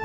Hi,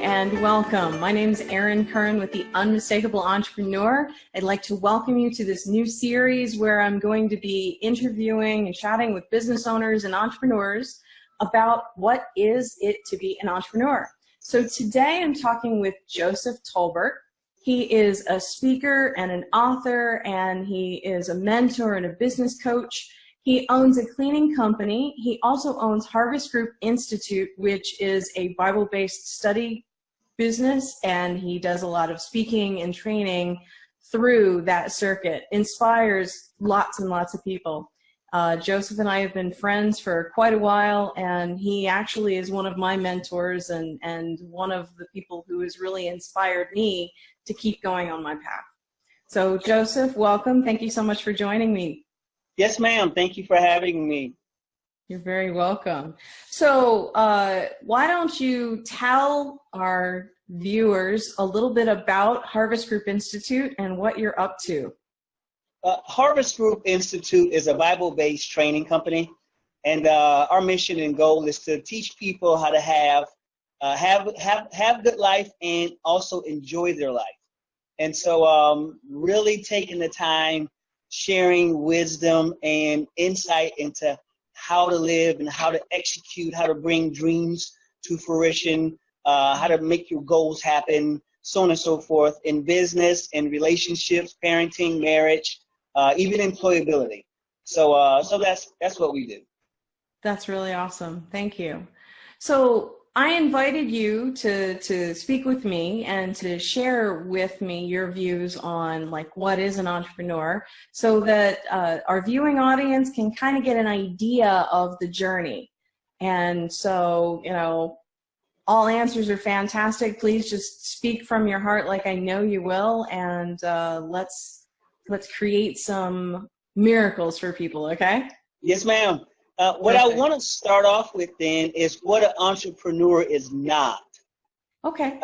and welcome. My name is Erin Curran with The Unmistakable Entrepreneur. I'd like to welcome you to this new series where I'm going to be interviewing and chatting with business owners and entrepreneurs about what is it to be an entrepreneur. So today I'm talking with Joseph Tolbert. He is a speaker and an author, and he is a mentor and a business coach. He owns a cleaning company. He also owns Harvest Group Institute, which is a Bible-based study business, and he does a lot of speaking and training through that circuit. Inspires lots and lots of people. Joseph and I have been friends for quite a while, and he actually is one of my mentors and one of the people who has really inspired me to keep going on my path. So Joseph, welcome. Thank you so much for joining me. Yes, ma'am. Thank you for having me. You're very welcome. So why don't you tell our viewers a little bit about Harvest Group Institute and what you're up to? Harvest Group Institute is a Bible-based training company, and our mission and goal is to teach people how to have good life and also enjoy their life. And so really taking the time, sharing wisdom and insight into how to live and how to execute, how to bring dreams to fruition, how to make your goals happen, so on and so forth, in business, in relationships, parenting, marriage, even employability. So that's what we do. That's really awesome. Thank you. So I invited you to speak with me and to share with me your views on like what is an entrepreneur, so that our viewing audience can kind of get an idea of the journey. And so, you know, all answers are fantastic. Please just speak from your heart like I know you will, and let's create some miracles for people, okay? Yes, ma'am. What I want to start off with then is what an entrepreneur is not. Okay.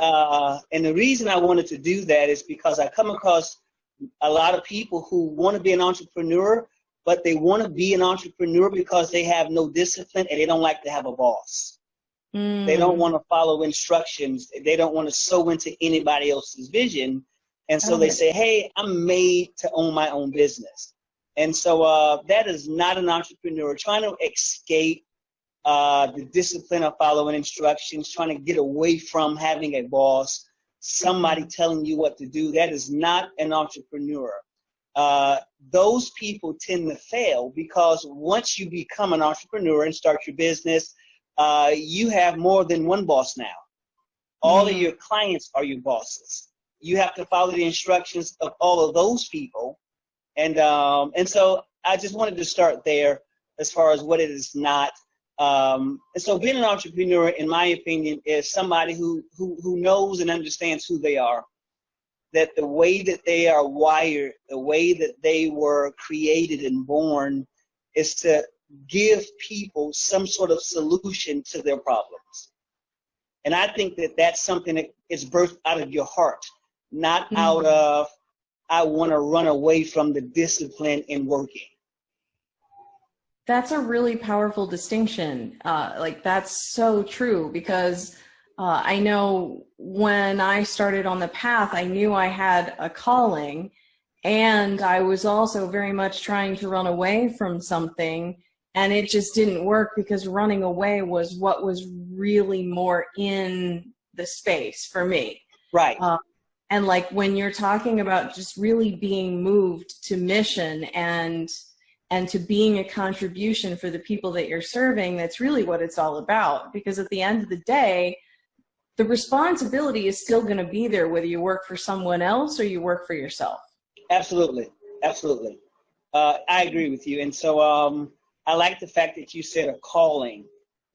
And the reason I wanted to do that is because I come across a lot of people who want to be an entrepreneur, but they want to be an entrepreneur because they have no discipline and they don't like to have a boss. They don't want to follow instructions. They don't want to sew into anybody else's vision. And so they say, hey, I'm made to own my own business. And so that is not an entrepreneur trying to escape the discipline of following instructions, trying to get away from having a boss, somebody telling you what to do. That is not an entrepreneur. Those people tend to fail because once you become an entrepreneur and start your business, you have more than one boss now. All of your clients are your bosses. You have to follow the instructions of all of those people. And so I just wanted to start there as far as what it is not. And so being an entrepreneur, in my opinion, is somebody who knows and understands who they are, that the way that they are wired, the way that they were created and born is to give people some sort of solution to their problems. And I think that that's something that is birthed out of your heart, not out of I want to run away from the discipline in working. That's a really powerful distinction. Like that's so true, because I know when I started on the path, I knew I had a calling, and I was also very much trying to run away from something, and it just didn't work because running away was what was really more in the space for me. Right. And like when you're talking about just really being moved to mission and to being a contribution for the people that you're serving, that's really what it's all about. Because at the end of the day, the responsibility is still going to be there whether you work for someone else or you work for yourself. Absolutely. Absolutely. I agree with you. And so I like the fact that you said a calling.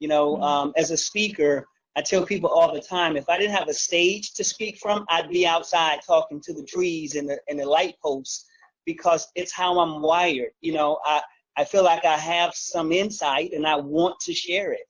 You know, as a speaker, I tell people all the time, if I didn't have a stage to speak from, I'd be outside talking to the trees and the light posts, because it's how I'm wired. You know, I feel like I have some insight and I want to share it.